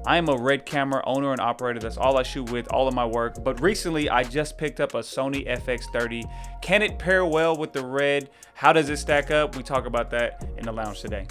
I am a Red camera owner and operator. That's all I shoot with, all of my work. But recently, I just picked up a Sony FX30. Can it pair well with the Red? How does it stack up? We talk about that in the lounge today.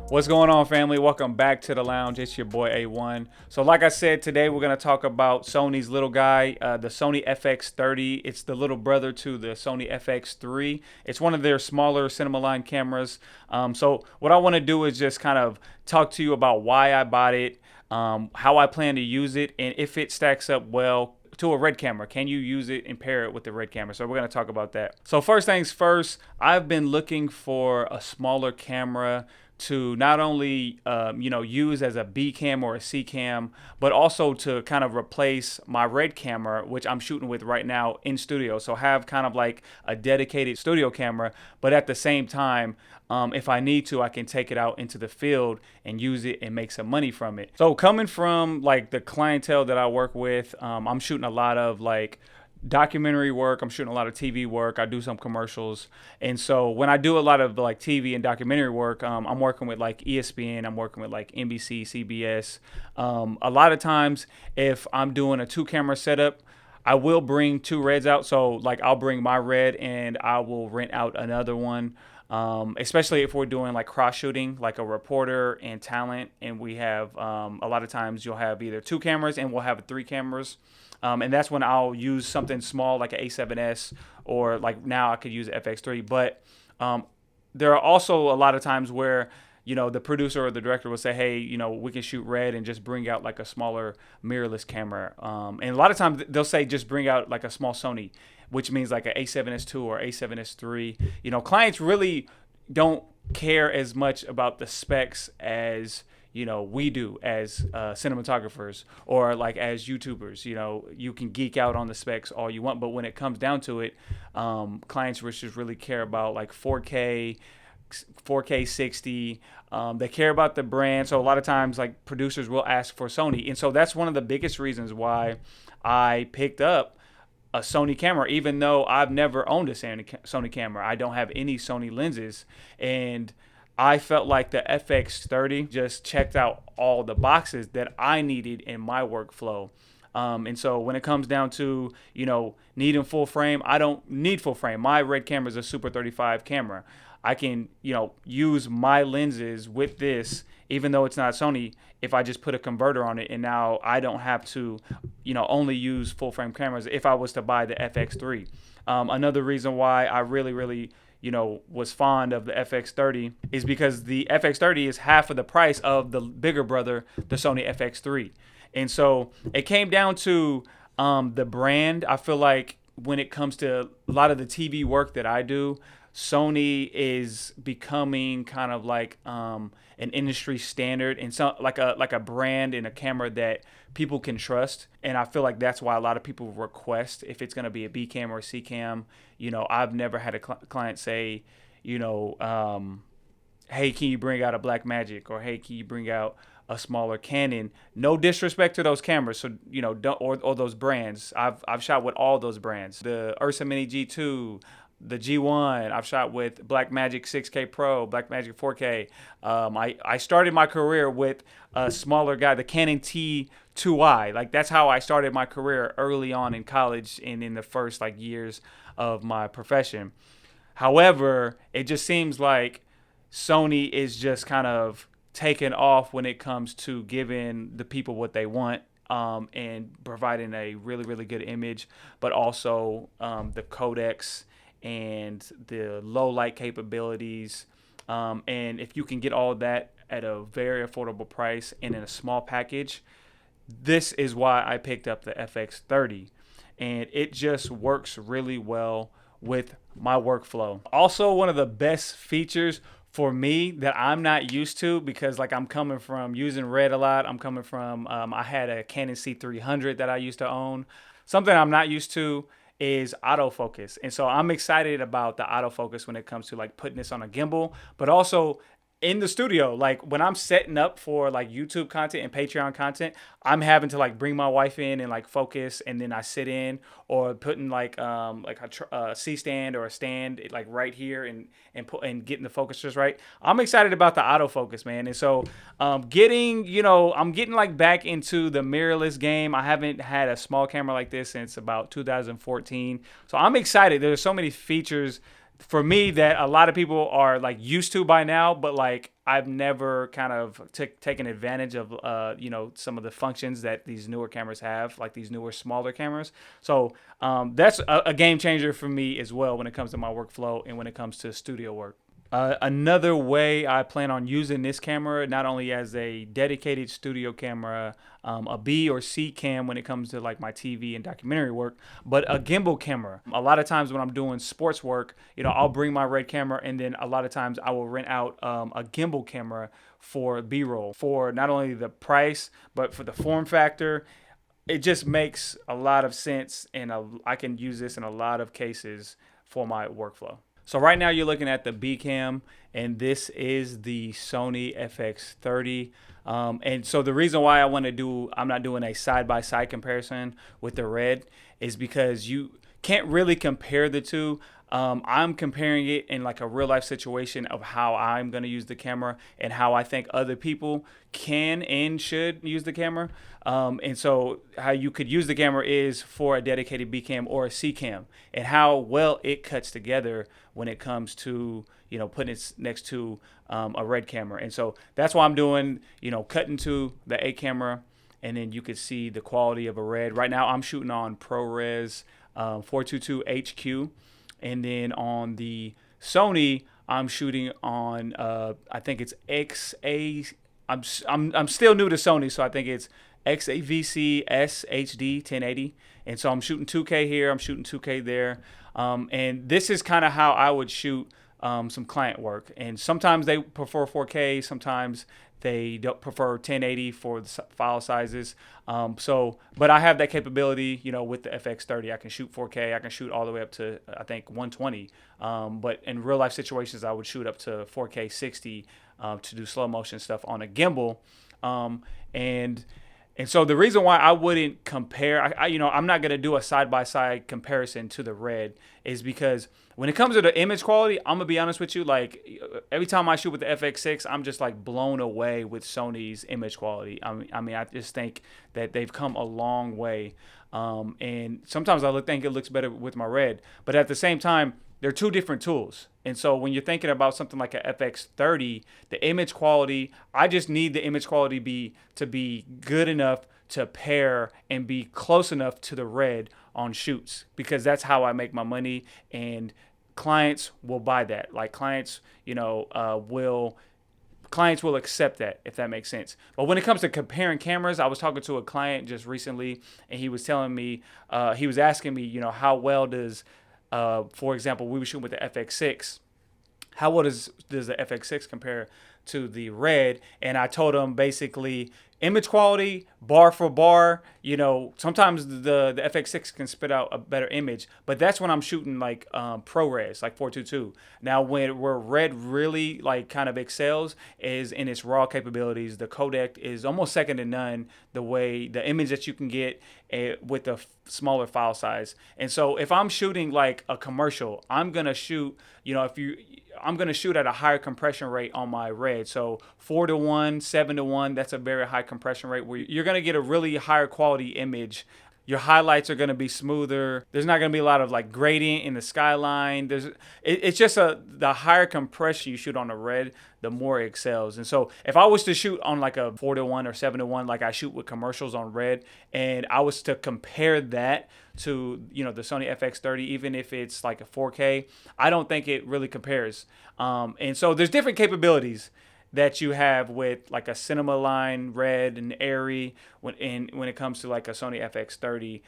What's going on, family? Welcome back to the lounge. It's your boy A1. So like I said, today we're going to talk about Sony's little guy, the Sony FX30. It's the little brother to the Sony FX3. It's one of their smaller cinema line cameras. So what I want to do is just kind of talk to you about why I bought it, how I plan to use it, and if it stacks up well to a Red camera. Can you use it and pair it with the Red camera? So we're going to talk about that. So first things first, I've been looking for a smaller camera to not only use as a B cam or a C cam, but also to kind of replace my Red camera, which I'm shooting with right now in studio. So have kind of like a dedicated studio camera, but at the same time, if I need to, I can take it out into the field and use it and make some money from it. So coming from like the clientele that I work with, I'm shooting a lot of like documentary work. I'm shooting a lot of TV work. I do some commercials. And so when I do a lot of like TV and documentary work, I'm working with like ESPN, I'm working with like NBC, CBS. A lot of times if I'm doing a 2-camera setup, I will bring 2 Reds out. So like I'll bring my Red and I will rent out another one. Especially if we're doing like cross shooting, like a reporter and talent. And we have, a lot of times you'll have either 2 cameras and we'll have 3 cameras. And that's when I'll use something small like an A7S, or like now I could use an FX3. But there are also a lot of times where, the producer or the director will say, hey, we can shoot Red and just bring out like a smaller mirrorless camera. And a lot of times they'll say just bring out like a small Sony, which means like an A7S2 or A7S3. Clients really don't care as much about the specs as we do as cinematographers or like as YouTubers. You can geek out on the specs all you want, but when it comes down to it, clients just really care about like 4K 60. They care about the brand. So a lot of times like producers will ask for Sony. And so that's one of the biggest reasons why I picked up a Sony camera, even though I've never owned a Sony camera. I don't have any Sony lenses. And I felt like the FX30 just checked out all the boxes that I needed in my workflow. And so when it comes down to, needing full frame, I don't need full frame. My Red camera is a Super 35 camera. I can, use my lenses with this, even though it's not Sony, if I just put a converter on it. And now I don't have to, only use full frame cameras if I was to buy the FX3. Another reason why I really was fond of the FX30 is because the FX30 is half of the price of the bigger brother, the Sony FX3. And so it came down to the brand. I feel like when it comes to a lot of the TV work that I do, Sony is becoming kind of like an industry standard and so like a brand and a camera that people can trust. And I feel like that's why a lot of people request if it's going to be a B cam or a C cam. I've never had a client say, hey, can you bring out a Blackmagic, or hey, can you bring out a smaller Canon? No disrespect to those cameras, so don't, or those brands. I've shot with all those brands. The Ursa Mini G2, the G1. I've shot with Blackmagic 6K Pro, Blackmagic 4K. I started my career with a smaller guy, the Canon T2i. Like that's how I started my career early on in college and in the first like years of my profession. However, it just seems like Sony is just kind of taken off when it comes to giving the people what they want. And providing a really good image, but also the codecs and the low light capabilities. And if you can get all of that at a very affordable price and in a small package, this is why I picked up the FX30. And it just works really well with my workflow. Also, one of the best features for me that I'm not used to, because like I'm coming from using Red a lot. I'm coming from, I had a Canon C300 that I used to own. Something I'm not used to is autofocus. And so I'm excited about the autofocus when it comes to like putting this on a gimbal, but also in the studio. Like when I'm setting up for like YouTube content and Patreon content, I'm having to like bring my wife in and like focus, and then I sit in, or putting like a C stand or a stand like right here, and getting the focus just right. I'm excited about the autofocus, man. And so I'm getting like back into the mirrorless game. I haven't had a small camera like this since about 2014, so I'm excited. There's so many features for me that a lot of people are like used to by now, but like I've never kind of taken advantage of some of the functions that these newer cameras have, like these newer smaller cameras. So that's a game changer for me as well when it comes to my workflow and when it comes to studio work. Another way I plan on using this camera, not only as a dedicated studio camera, a B or C cam when it comes to like my TV and documentary work, but a gimbal camera. A lot of times when I'm doing sports work, I'll bring my Red camera, and then a lot of times I will rent out a gimbal camera for B-roll, for not only the price, but for the form factor. It just makes a lot of sense, and I can use this in a lot of cases for my workflow. So right now you're looking at the B cam, and this is the Sony FX30. And so the reason why I'm not doing a side-by-side comparison with the Red is because you can't really compare the two. I'm comparing it in like a real life situation of how I'm going to use the camera and how I think other people can and should use the camera. And so how you could use the camera is for a dedicated B cam or a C cam, and how well it cuts together when it comes to, putting it next to a Red camera. And so that's why I'm doing, cutting to the A camera, and then you could see the quality of a Red. Right now I'm shooting on ProRes 422 HQ. And then on the Sony, I'm shooting on I think it's XA. I'm still new to Sony, so I think it's XAVC SHD 1080. And so I'm shooting 2K here, I'm shooting 2K there. And this is kind of how I would shoot some client work. And sometimes they prefer 4K, sometimes they don't prefer 1080 for the file sizes. But I have that capability, with the FX30. I can shoot 4K. I can shoot all the way up to, I think, 120. But in real life situations, I would shoot up to 4K 60 to do slow motion stuff on a gimbal. And so the reason why I wouldn't compare, I'm not going to do a side-by-side comparison to the Red, is because when it comes to the image quality, I'm going to be honest with you, like every time I shoot with the FX6, I'm just like blown away with Sony's image quality. I just think that they've come a long way. And sometimes I think it looks better with my Red, but at the same time, they're two different tools. And so when you're thinking about something like a FX30, the image quality, I just need the image quality to be good enough to pair and be close enough to the Red on shoots, because that's how I make my money, and clients will buy that. Like clients will accept that, if that makes sense. But when it comes to comparing cameras, I was talking to a client just recently, and he was telling me, he was asking me, how well does for example, we were shooting with the FX6. How well does the FX6 compare to the Red? And I told him basically image quality, bar for bar. Sometimes the FX6 can spit out a better image, but that's when I'm shooting like ProRes, like 422. Now, where Red really like kind of excels is in its raw capabilities. The codec is almost second to none. The image that you can get with the smaller file size. And so if I'm shooting like a commercial, I'm gonna shoot. I'm going to shoot at a higher compression rate on my Red. So 4:1, 7:1, that's a very high compression rate where you're going to get a really higher quality image. Your highlights are going to be smoother. There's not going to be a lot of like gradient in the skyline. It's just the higher compression you shoot on the Red, the more it excels. And so if I was to shoot on like a 4:1 or 7:1, like I shoot with commercials on Red, and I was to compare that to the Sony FX30, even if it's like a 4K, I don't think it really compares. And so there's different capabilities that you have with like a cinema line Red and Airy when it comes to like a Sony FX30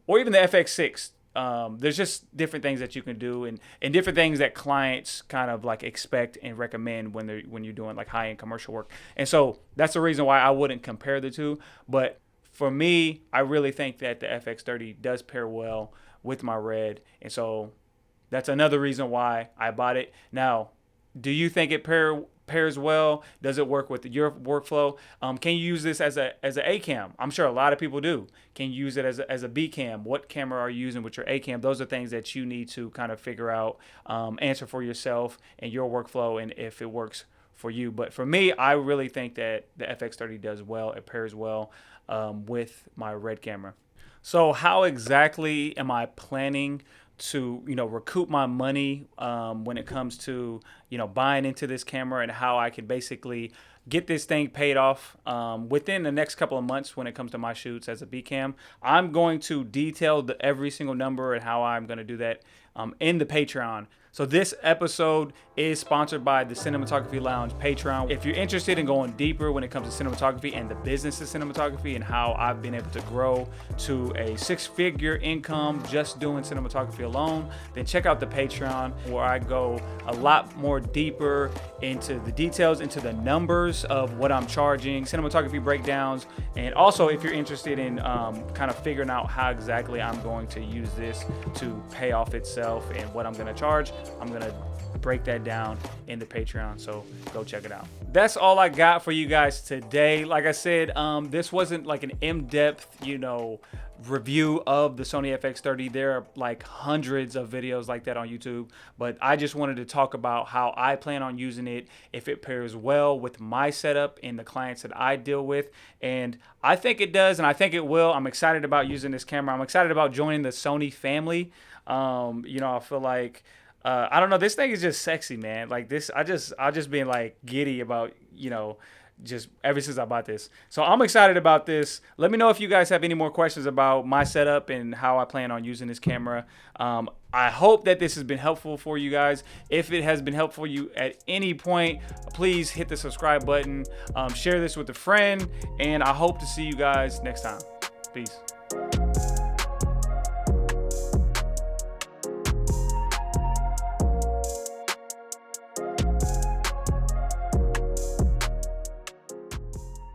or even the FX6. There's just different things that you can do, and different things that clients kind of like expect and recommend when you're doing like high-end commercial work. And so that's the reason why I wouldn't compare the two. But for me, I really think that the FX30 does pair well with my Red, and so that's another reason why I bought it. Now, do you think it pairs well? Does it work with your workflow? Can you use this as a cam? I'm sure a lot of people do. Can you use it as a B cam? What camera are you using with your A cam? Those are things that you need to kind of figure out, answer for yourself and your workflow, and if it works for you. But for me, I really think that the FX30 does well. It pairs well with my Red camera. So how exactly am I planning to, recoup my money when it comes to, buying into this camera, and how I can basically get this thing paid off within the next couple of months when it comes to my shoots as a B cam? I'm going to detail every single number and how I'm going to do that in the Patreon. So this episode is sponsored by the Cinematography Lounge Patreon. If you're interested in going deeper when it comes to cinematography and the business of cinematography and how I've been able to grow to a 6-figure income just doing cinematography alone, then check out the Patreon, where I go a lot more deeper into the details, into the numbers of what I'm charging, cinematography breakdowns, and also if you're interested in kind of figuring out how exactly I'm going to use this to pay off itself and what I'm going to charge, I'm going to break that down in the Patreon, so go check it out. That's all I got for you guys today. Like I said, this wasn't like an in-depth, review of the Sony FX30. There are like hundreds of videos like that on YouTube, but I just wanted to talk about how I plan on using it, if it pairs well with my setup and the clients that I deal with, and I think it does, and I think it will. I'm excited about using this camera. I'm excited about joining the Sony family. I feel like I don't know, this thing is just sexy, man. Like this, I just been like giddy about, just ever since I bought this. So I'm excited about this. Let me know if you guys have any more questions about my setup and how I plan on using this camera. I hope that this has been helpful for you guys. If it has been helpful for you at any point, please hit the subscribe button, share this with a friend, and I hope to see you guys next time. Peace.